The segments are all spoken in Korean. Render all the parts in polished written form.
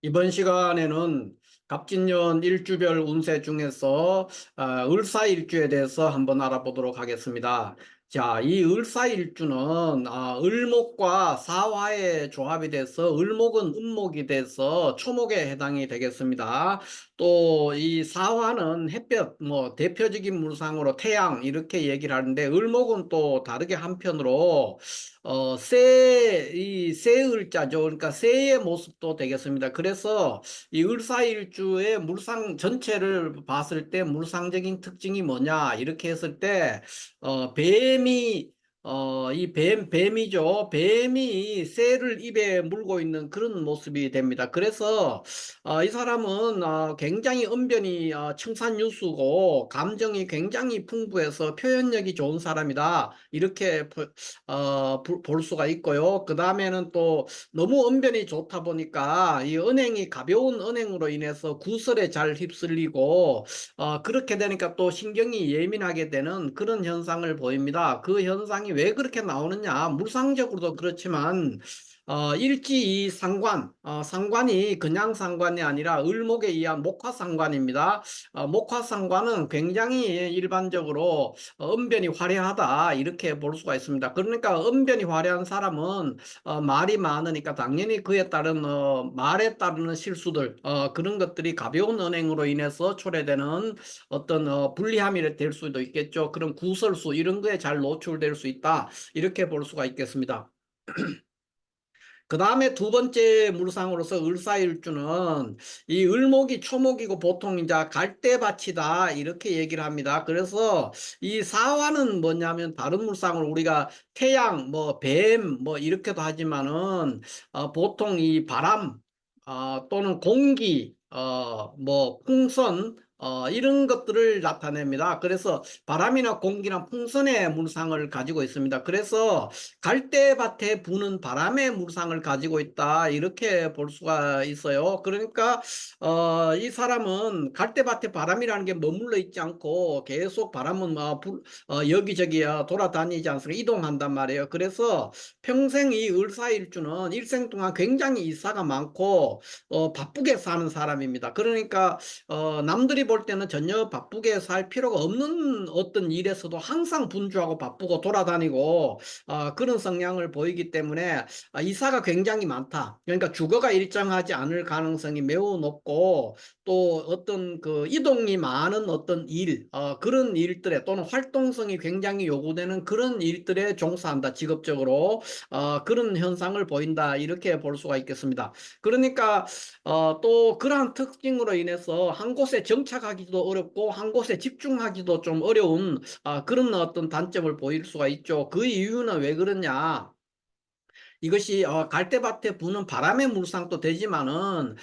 이번 시간에는 갑진년 일주별 운세 중에서 을사일주에 대해서 한번 알아보도록 하겠습니다. 자, 이 을사일주는 을목과 사화의 조합이 돼서 을목은 음목이 돼서 초목에 해당이 되겠습니다. 또 이 사화는 햇볕, 뭐 대표적인 물상으로 태양 이렇게 얘기를 하는데 을목은 또 다르게 한편으로 이 새을자죠. 그러니까 새의 모습도 되겠습니다. 그래서 이 을사일주의 물상 전체를 봤을 때 물상적인 특징이 뭐냐 이렇게 했을 때 뱀이 뱀이죠. 뱀이 새를 입에 물고 있는 그런 모습이 됩니다. 그래서 이 사람은 굉장히 언변이 청산유수고 감정이 굉장히 풍부해서 표현력이 좋은 사람이다. 이렇게 볼 수가 있고요. 그 다음에는 또 너무 언변이 좋다 보니까 이 은행이 가벼운 은행으로 인해서 구설에 잘 휩쓸리고 그렇게 되니까 또 신경이 예민하게 되는 그런 현상을 보입니다. 그 현상이 왜 그렇게 나오느냐? 물상적으로도 그렇지만 일지 상관, 상관이 그냥 상관이 아니라 을목에 의한 목화상관입니다. 목화상관은 굉장히 일반적으로 언변이 화려하다 이렇게 볼 수가 있습니다. 그러니까 언변이 화려한 사람은 말이 많으니까 당연히 그에 따른 말에 따르는 실수들 그런 것들이 가벼운 언행으로 인해서 초래되는 어떤 불리함이 될 수도 있겠죠. 그런 구설수 이런 거에 잘 노출될 수 있다 이렇게 볼 수가 있겠습니다. 그 다음에 두 번째 물상으로서 을사일주는 이 을목이 초목이고 보통 이제 갈대밭이다 이렇게 얘기를 합니다. 그래서 이 사화는 뭐냐면 다른 물상으로 우리가 태양, 뭐 뱀, 뭐 이렇게도 하지만은 보통 이 바람 또는 공기, 뭐 풍선 이런 것들을 나타냅니다. 그래서 바람이나 공기나 풍선의 물상을 가지고 있습니다. 그래서 갈대밭에 부는 바람의 물상을 가지고 있다 이렇게 볼 수가 있어요. 그러니까 이 사람은 갈대밭에 바람이라는 게 머물러 있지 않고 계속 바람은 여기저기 돌아다니지 않습니까? 이동한단 말이에요. 그래서 평생 이 을사일주는 일생 동안 굉장히 이사가 많고 바쁘게 사는 사람입니다. 그러니까 남들이 볼 때는 전혀 바쁘게 살 필요가 없는 어떤 일에서도 항상 분주하고 바쁘고 돌아다니고 그런 성향을 보이기 때문에 이사가 굉장히 많다. 그러니까 주거가 일정하지 않을 가능성이 매우 높고 또 어떤 그 이동이 많은 어떤 일, 그런 일들에 또는 활동성이 굉장히 요구되는 그런 일들에 종사한다. 직업적으로 그런 현상을 보인다. 이렇게 볼 수가 있겠습니다. 그러니까 또 그러한 특징으로 인해서 한 곳에 정착하기도 어렵고 한 곳에 집중하기도 좀 어려운 그런 어떤 단점을 보일 수가 있죠. 그 이유는 왜 그러냐? 이것이 갈대밭에 부는 바람의 물상도 되지만은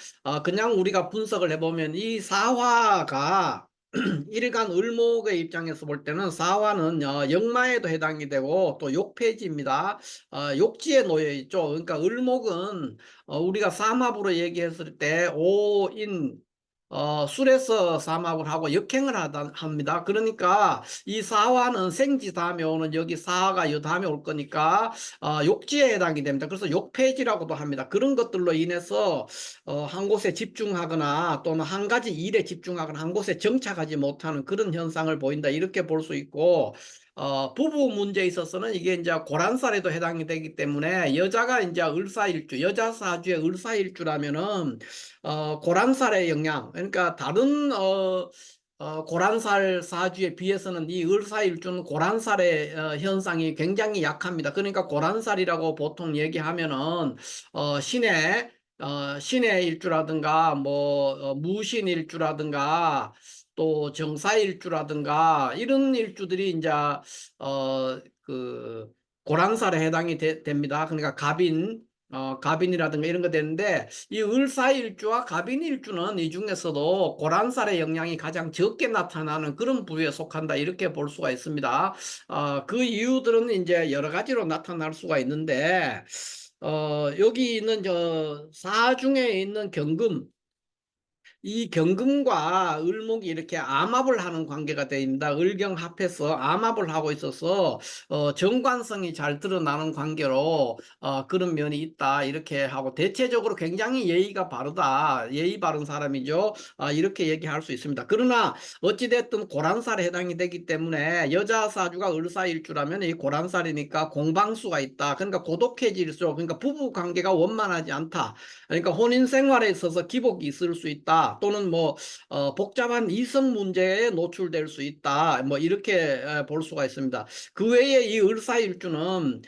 그냥 우리가 분석을 해보면 이 사화가 일간 을목의 입장에서 볼 때는 사화는 역마에도 해당이 되고 또 욕폐지입니다. 욕지에 놓여 있죠. 그러니까 을목은 우리가 삼합으로 얘기했을 때 오인 술에서 삼합을 하고 역행을 합니다. 그러니까 이 사화는 생지 다음에 오는 여기 사화가 요 다음에 올 거니까 욕지에 해당이 됩니다. 그래서 욕폐지라고도 합니다. 그런 것들로 인해서 한 곳에 집중하거나 또는 한 가지 일에 집중하거나 한 곳에 정착하지 못하는 그런 현상을 보인다. 이렇게 볼 수 있고 부부 문제에 있어서는 이게 이제 고란살에도 해당이 되기 때문에 여자가 이제 을사일주, 여자 사주의 을사일주라면은 고란살의 영향, 그러니까 다른 고란살 사주에 비해서는 이 을사일주는 고란살의 현상이 굉장히 약합니다. 그러니까 고란살이라고 보통 얘기하면은 신의 일주라든가 뭐 무신일주라든가 또 정사일주라든가 이런 일주들이 이제 그 고란살에 해당이 됩니다. 그러니까 갑인이라든가 이런 거 되는데 이 을사일주와 갑인일주는 이 중에서도 고란살의 영향이 가장 적게 나타나는 그런 부류에 속한다 이렇게 볼 수가 있습니다. 그 이유들은 이제 여러 가지로 나타날 수가 있는데 여기 있는 저 사중에 있는 경금 이 경금과 을목이 이렇게 암합을 하는 관계가 됩니다. 을경합해서 암합을 하고 있어서 정관성이 잘 드러나는 관계로 그런 면이 있다 이렇게 하고, 대체적으로 굉장히 예의가 바르다, 예의 바른 사람이죠. 이렇게 얘기할 수 있습니다. 그러나 어찌됐든 고란살에 해당이 되기 때문에 여자 사주가 을사일주라면 이 고란살이니까 공방수가 있다. 그러니까 고독해질수록, 그러니까 부부 관계가 원만하지 않다. 그러니까 혼인 생활에 있어서 기복이 있을 수 있다. 또는 뭐 복잡한 이성 문제에 노출될 수 있다. 뭐 이렇게 볼 수가 있습니다. 그 외에 이 을사일주는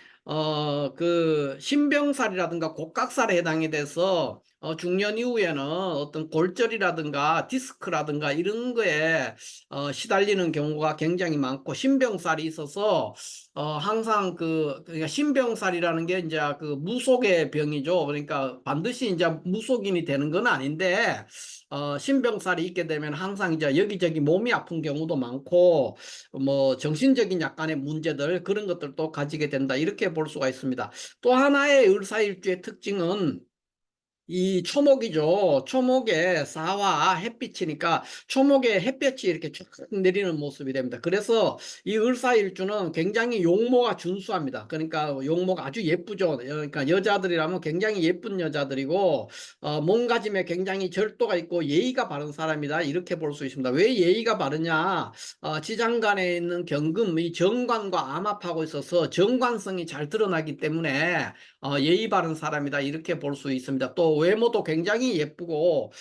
그 신병살이라든가 곡각살에 해당이 돼서 중년 이후에는 어떤 골절이라든가 디스크라든가 이런 거에 시달리는 경우가 굉장히 많고, 신병살이 있어서 항상 그러니까 신병살이라는 게 이제 그 무속의 병이죠. 그러니까 반드시 이제 무속인이 되는 건 아닌데, 신병살이 있게 되면 항상 이제 여기저기 몸이 아픈 경우도 많고, 뭐 정신적인 약간의 문제들, 그런 것들도 가지게 된다 이렇게 볼 수가 있습니다. 또 하나의 을사일주의 특징은 이 초목이죠. 초목에 사와 햇빛이니까 초목에 햇볕이 이렇게 쭉 내리는 모습이 됩니다. 그래서 이 을사일주는 굉장히 용모가 준수합니다. 그러니까 용모가 아주 예쁘죠. 그러니까 여자들이라면 굉장히 예쁜 여자들이고, 몸가짐에 굉장히 절도가 있고 예의가 바른 사람이다 이렇게 볼 수 있습니다. 왜 예의가 바르냐? 지장간에 있는 경금, 이 정관과 암합하고 있어서 정관성이 잘 드러나기 때문에 예의 바른 사람이다 이렇게 볼 수 있습니다. 또 외모도 굉장히 예쁘고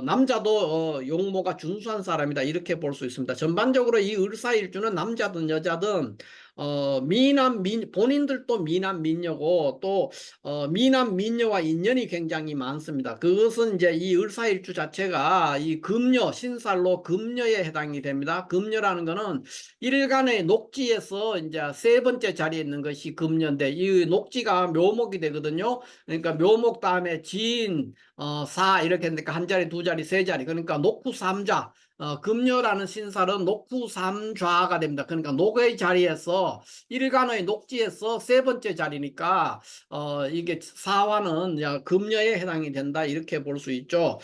남자도 용모가 준수한 사람이다 이렇게 볼 수 있습니다. 전반적으로 이 을사일주는 남자든 여자든 본인들도 미남 미녀고, 또 미남 미녀와 인연이 굉장히 많습니다. 그것은 이제 이 을사일주 자체가 이 금녀, 신살로 금녀에 해당이 됩니다. 금녀라는 거는 일간의 녹지에서 이제 세 번째 자리에 있는 것이 금년인데, 이 녹지가 묘목이 되거든요. 그러니까 묘목 다음에 진, 사 이렇게 되니까 한 자리, 두 자리, 세 자리. 그러니까 녹후 삼좌. 금요라는 신살은 녹후 삼좌가 됩니다. 그러니까 녹의 자리에서, 일간의 녹지에서 세 번째 자리니까 이게 사화는 금요에 해당이 된다 이렇게 볼 수 있죠.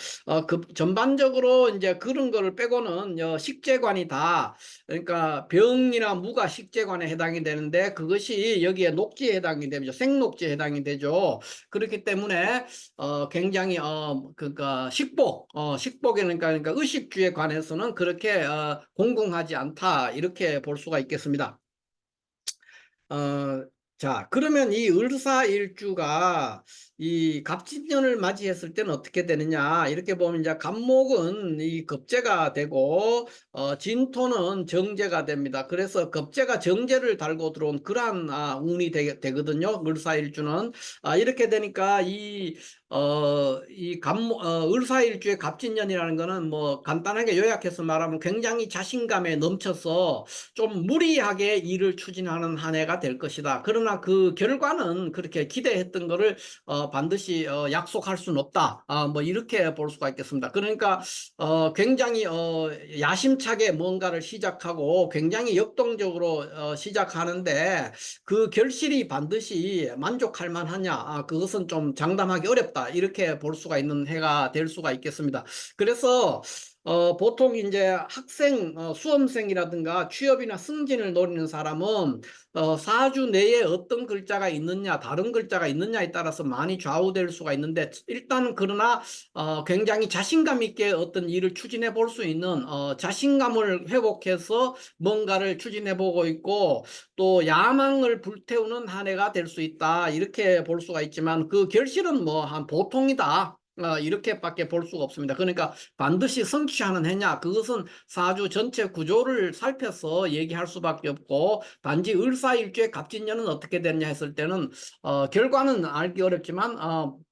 전반적으로 이제 그런 거를 빼고는 식재관이 다, 그러니까 병이나 무가 식재관에 해당이 되는데, 그것이 여기에 녹지에 해당이 되죠. 생녹지에 해당이 되죠. 그렇기 때문에 굉장히 그러니까 식복에, 그러니까 의식주에 관해서는 그렇게 공공하지 않다 이렇게 볼 수가 있겠습니다. 어, 자, 그러면 이 을사일주가 이 갑진년을 맞이했을 때는 어떻게 되느냐? 이렇게 보면 이제 갑목은 이 겁재가 되고, 진토는 정제가 됩니다. 그래서 겁재가 정제를 달고 들어온 그러한 운이 되거든요. 을사일주는. 이렇게 되니까 을사일주의 갑진년이라는 거는 뭐 간단하게 요약해서 말하면 굉장히 자신감에 넘쳐서 좀 무리하게 일을 추진하는 한 해가 될 것이다. 그러나 그 결과는 그렇게 기대했던 거를 반드시 약속할 수는 없다. 뭐 이렇게 볼 수가 있겠습니다. 그러니까 굉장히 야심차게 뭔가를 시작하고 굉장히 역동적으로 시작하는데, 그 결실이 반드시 만족할 만하냐? 그것은 좀 장담하기 어렵다. 이렇게 볼 수가 있는 해가 될 수가 있겠습니다. 그래서 보통 이제 학생, 수험생이라든가 취업이나 승진을 노리는 사람은 사주 내에 어떤 글자가 있느냐, 다른 글자가 있느냐에 따라서 많이 좌우될 수가 있는데, 일단 그러나 굉장히 자신감 있게 어떤 일을 추진해 볼 수 있는 자신감을 회복해서 뭔가를 추진해 보고 있고, 또 야망을 불태우는 한 해가 될 수 있다 이렇게 볼 수가 있지만, 그 결실은 뭐 한 보통이다. 이렇게밖에 볼 수가 없습니다. 그러니까 반드시 성취하는 해냐, 그것은 사주 전체 구조를 살펴서 얘기할 수밖에 없고, 단지 을사일주의 갑진년은 어떻게 됐냐 했을 때는 결과는 알기 어렵지만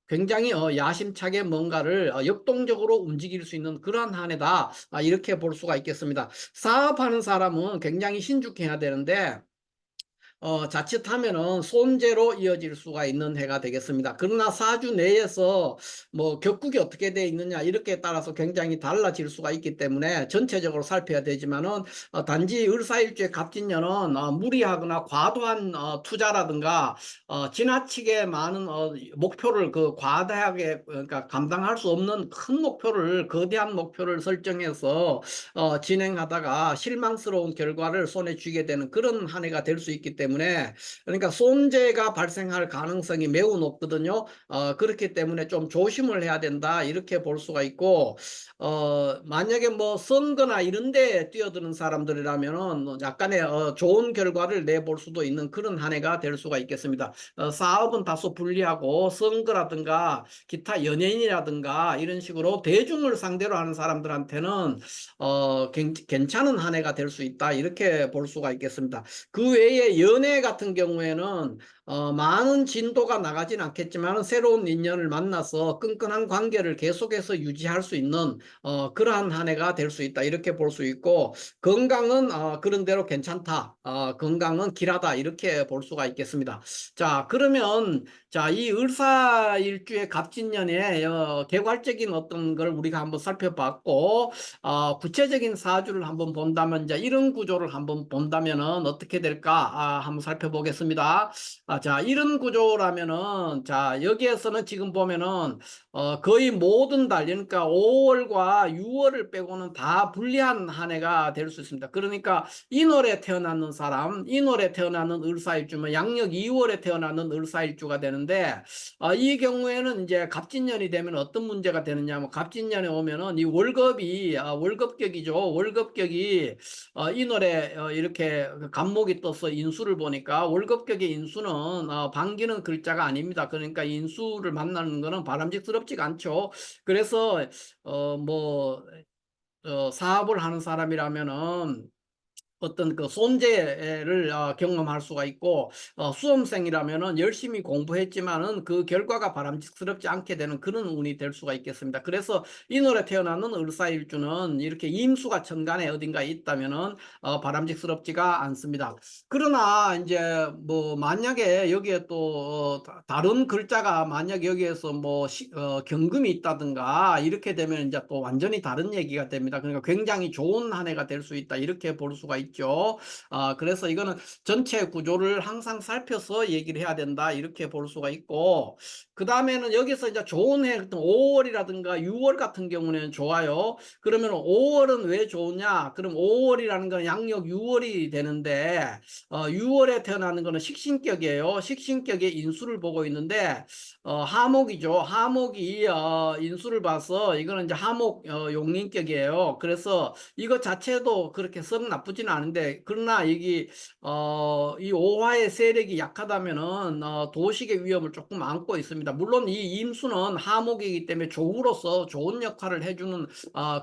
굉장히 야심차게 뭔가를 역동적으로 움직일 수 있는 그러한 한 해다, 이렇게 볼 수가 있겠습니다. 사업하는 사람은 굉장히 신중해야 되는데, 자칫하면은 손재로 이어질 수가 있는 해가 되겠습니다. 그러나 사주 내에서 뭐 격국이 어떻게 되어 있느냐 이렇게 따라서 굉장히 달라질 수가 있기 때문에 전체적으로 살펴야 되지만은 단지 을사일주의 갑진년은 무리하거나 과도한 투자라든가 지나치게 많은 목표를 그 과다하게 그러니까 감당할 수 없는 큰 목표를 거대한 목표를 설정해서 진행하다가 실망스러운 결과를 손에 쥐게 되는 그런 한 해가 될 수 있기 때문에 그러니까 손재가 발생할 가능성이 매우 높거든요. 그렇기 때문에 좀 조심을 해야 된다 이렇게 볼 수가 있고 만약에 뭐 선거나 이런 데 뛰어드는 사람들이라면은 약간의 좋은 결과를 내볼 수도 있는 그런 한 해가 될 수가 있겠습니다. 사업은 다소 불리하고 선거라든가 기타 연예인이라든가 이런 식으로 대중을 상대로 하는 사람들한테는 괜찮은 한 해가 될 수 있다 이렇게 볼 수가 있겠습니다. 그 외에 연애 같은 경우에는 많은 진도가 나가진 않겠지만 새로운 인연을 만나서 끈끈한 관계를 계속해서 유지할 수 있는 그러한 한 해가 될 수 있다 이렇게 볼 수 있고 건강은 그런 대로 괜찮다. 건강은 길하다 이렇게 볼 수가 있겠습니다. 자, 그러면 자, 이 을사일주의 갑진년의 개괄적인 어떤 걸 우리가 한번 살펴봤고 구체적인 사주를 한번 본다면 이제 이런 구조를 한번 본다면은 어떻게 될까 한번 살펴보겠습니다. 자, 이런 구조라면은 자, 여기에서는 지금 보면은 거의 모든 달 그러니까 5월과 6월을 빼고는 다 불리한 한 해가 될 수 있습니다. 그러니까 인월에 태어나는 사람, 인월에 태어나는 을사일주면 양력 2월에 태어나는 을사일주가 되는데 이 경우에는 이제 갑진년이 되면 어떤 문제가 되느냐 하면 갑진년에 오면은 이 월급이 월급격이죠. 월급격이 인월에 이렇게 갑목이 떠서 인수를 보니까 월급격의 인수는 반기는 글자가 아닙니다. 그러니까 인수를 만나는 거는 바람직스럽지가 않죠. 그래서 뭐 사업을 하는 사람이라면은 어떤 그 손재를 경험할 수가 있고 수험생이라면은 열심히 공부했지만은 그 결과가 바람직스럽지 않게 되는 그런 운이 될 수가 있겠습니다. 그래서 인월에 태어나는 을사일주는 이렇게 임수가 천간에 어딘가에 있다면은 바람직스럽지가 않습니다. 그러나 이제 뭐 만약에 여기에 또 다른 글자가 만약 여기에서 뭐 경금이 있다든가 이렇게 되면 이제 또 완전히 다른 얘기가 됩니다. 그러니까 굉장히 좋은 한 해가 될 수 있다 이렇게 볼 수가 있죠. 그래서 이거는 전체 구조를 항상 살펴서 얘기를 해야 된다 이렇게 볼 수가 있고 그 다음에는 여기서 이제 좋은 해 5월이라든가 6월 같은 경우는 좋아요. 그러면 5월은 왜 좋으냐? 그럼 5월이라는 건 양력 6월이 되는데 6월에 태어나는 거는 식신격이에요. 식신격의 인수를 보고 있는데 하목이죠. 하목이 인수를 봐서 이거는 이제 하목 용린격이에요. 그래서 이것 자체도 그렇게 썩 나쁘지는 않은데 그러나 이 오화의 세력이 약하다면은 도식의 위험을 조금 안고 있습니다. 물론 이 임수는 하목이기 때문에 조우로서 좋은 역할을 해주는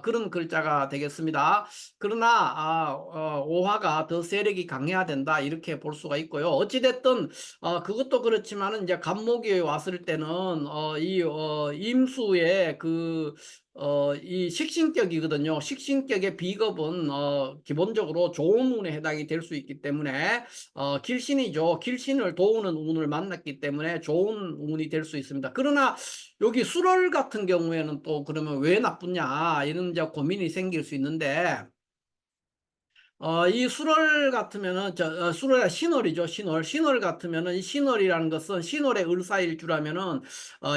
그런 글자가 되겠습니다. 그러나 오화가 더 세력이 강해야 된다 이렇게 볼 수가 있고요. 어찌됐든 그것도 그렇지만은 이제 갑목이 왔을 때는 이 임수의 이 식신격이거든요. 식신격의 비겁은 기본적으로 좋은 운에 해당이 될 수 있기 때문에 길신이죠. 길신을 도우는 운을 만났기 때문에 좋은 운이 될 수 있습니다. 그러나 여기 술월 같은 경우에는 또 그러면 왜 나쁘냐 이런 이제 고민이 생길 수 있는데 이 술월 같으면은 술월 신월이죠. 신월 같으면은 이 신월이라는 것은 신월의 을사일주라면은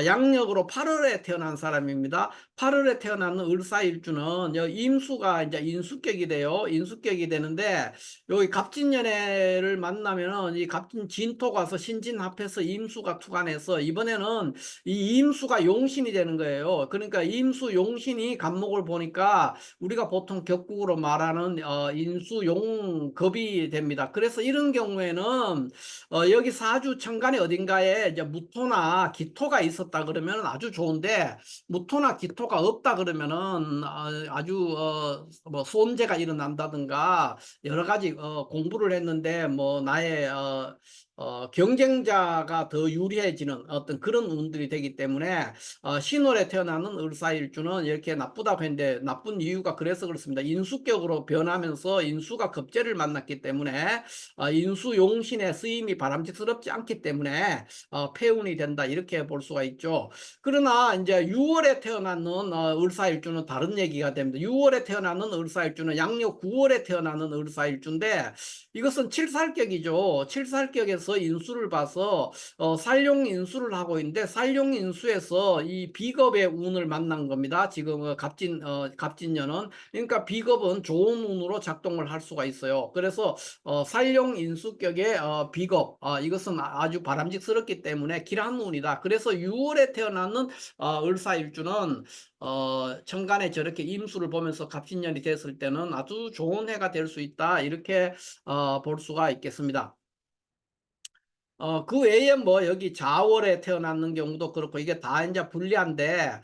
양력으로 8월에 태어난 사람입니다. 8월에 태어나는 을사일주는 임수가 이제 인수격이 돼요. 인수격이 되는데 여기 갑진년해를 만나면은 이 갑진 진토 가서 신진합해서 임수가 투관해서 이번에는 이 임수가 용신이 되는 거예요. 그러니까 임수 용신이 갑목을 보니까 우리가 보통 격국으로 말하는 인수용겁이 됩니다. 그래서 이런 경우에는 여기 사주 천간에 어딘가에 이제 무토나 기토가 있었다 그러면 아주 좋은데 무토나 기토가 없다 그러면은 아주 뭐 손재가 일어난다든가 여러 가지 공부를 했는데 뭐 나의 경쟁자가 더 유리해지는 어떤 그런 운들이 되기 때문에 신월에 태어나는 을사일주는 이렇게 나쁘다고 했는데 나쁜 이유가 그래서 그렇습니다. 인수격으로 변하면서 인수가 급제를 만났기 때문에 인수용신의 쓰임이 바람직스럽지 않기 때문에 폐운이 된다 이렇게 볼 수가 있죠. 그러나 이제 6월에 태어나는 을사일주는 다른 얘기가 됩니다. 6월에 태어나는 을사일주는 양력 9월에 태어나는 을사일주인데 이것은 칠살격이죠. 칠살격에서 인수를 봐서 살용 인수를 하고 있는데 살용 인수에서 이 비겁의 운을 만난 겁니다. 지금 갑진년은 그러니까 비겁은 좋은 운으로 작동을 할 수가 있어요. 그래서 살용 인수격의 비겁 이것은 아주 바람직스럽기 때문에 길한 운이다. 그래서 6월에 태어나는 을사일주는 천간에 저렇게 임수를 보면서 갑진년이 됐을 때는 아주 좋은 해가 될 수 있다. 이렇게 볼 수가 있겠습니다. 그 외에 뭐 여기 자월에 태어났는 경우도 그렇고 이게 다 이제 불리한데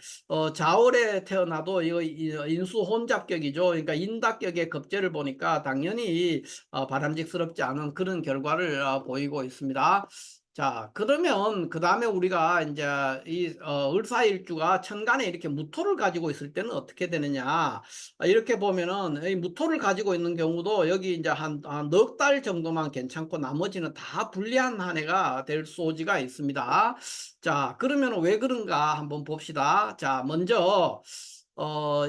자월에 태어나도 이거 인수 혼잡격이죠. 그러니까 인닥격의 급제를 보니까 당연히 바람직스럽지 않은 그런 결과를 보이고 있습니다. 자, 그러면 그 다음에 우리가 이제 이 을사일주가 천간에 이렇게 무토를 가지고 있을 때는 어떻게 되느냐? 이렇게 보면은 이 무토를 가지고 있는 경우도 여기 이제 한 넉 달 정도만 괜찮고 나머지는 다 불리한 한 해가 될 소지가 있습니다. 자, 그러면 왜 그런가 한번 봅시다. 자, 먼저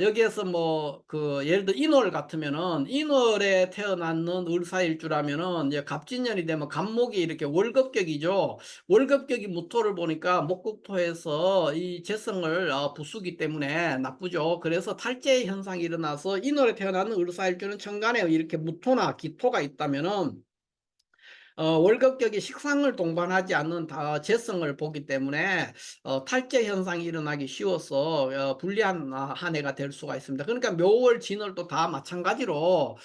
여기에서 뭐 그 예를 들어 인월 같으면은 인월에 태어났는 을사일주라면은 이제 갑진년이 되면 갑목이 이렇게 월급격이죠. 월급격이 무토를 보니까 목극토에서 이 재성을 부수기 때문에 나쁘죠. 그래서 탈재 현상이 일어나서 인월에 태어나는 을사일주는 천간에 이렇게 무토나 기토가 있다면은 월급격이 식상을 동반하지 않는 재성을 보기 때문에 탈재 현상이 일어나기 쉬워서 불리한 한 해가 될 수가 있습니다. 그러니까 묘월 진월도 다 마찬가지로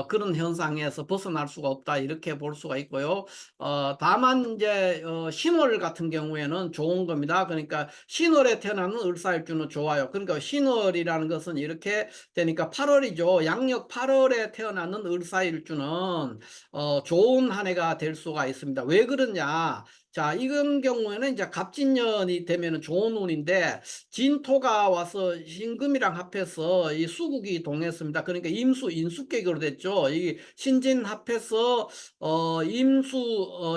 그런 현상에서 벗어날 수가 없다 이렇게 볼 수가 있고요. 다만 이제 신월 같은 경우에는 좋은 겁니다. 그러니까 신월에 태어나는 을사일주는 좋아요. 그러니까 신월이라는 것은 이렇게 되니까 8월이죠. 양력 8월에 태어나는 을사일주는 좋은 한 해가 될 수가 있습니다. 왜 그러냐? 자, 이런 경우에는 이제 갑진년이 되면 좋은 운인데 진토가 와서 신금이랑 합해서 이 수국이 동했습니다. 그러니까 임수 인수격으로 됐죠. 이 신진 합해서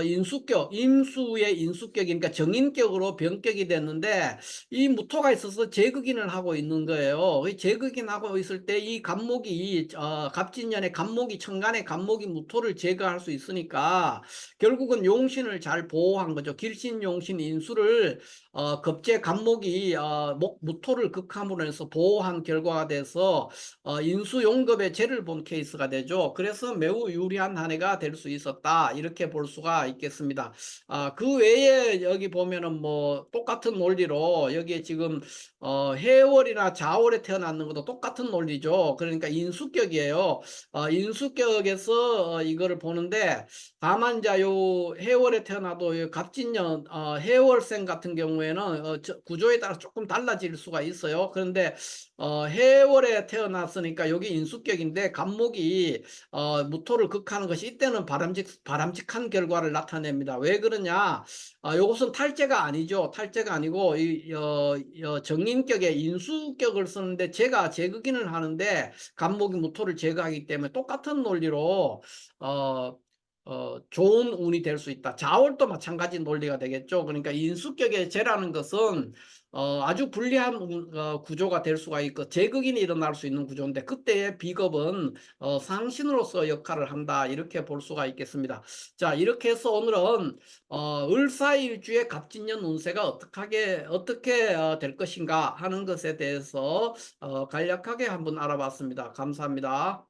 인수격 임수의 인수격이니까 정인격으로 변격이 됐는데 이 무토가 있어서 재극인을 하고 있는 거예요. 이 재극인 하고 있을 때 이 갑목이 갑진년의 갑목이 천간의 갑목이 무토를 제거할 수 있으니까 결국은 용신을 잘 보호한 거죠. 길신 용신 인수를 급제 갑목이 무토를 극함으로 해서 보호한 결과가 돼서 인수 용급의 재를 본 케이스가 되죠. 그래서 매우 유리한 한 해가 될 수 있었다 이렇게 볼 수가 있겠습니다. 그 외에 여기 보면은 뭐 똑같은 논리로 여기에 지금 해월이나 자월에 태어났는 것도 똑같은 논리죠. 그러니까 인수격이에요. 인수격에서 이거를 보는데 다만 이제 요 해월에 태어나도 요 갑진년 해월생 같은 경우에는 구조에 따라 조금 달라질 수가 있어요. 그런데 해월에 태어났으니까 여기 인수격인데 갑목이 무토를 극하는 것이 이때는 바람직한 결과를 나타냅니다. 왜 그러냐? 요것은 탈재가 아니죠. 탈재가 아니고 정인격의 인수격을 쓰는데 제가 재극인을 하는데 갑목이 무토를 제거하기 때문에 똑같은 논리로 어, 좋은 운이 될 수 있다. 자월도 마찬가지 논리가 되겠죠. 그러니까 인수격의 재라는 것은 아주 불리한 구조가 될 수가 있고 재극인이 일어날 수 있는 구조인데 그때의 비겁은 상신으로서 역할을 한다 이렇게 볼 수가 있겠습니다. 자, 이렇게 해서 오늘은 을사일주의 갑진년 운세가 어떻게 될 것인가 하는 것에 대해서 간략하게 한번 알아봤습니다. 감사합니다.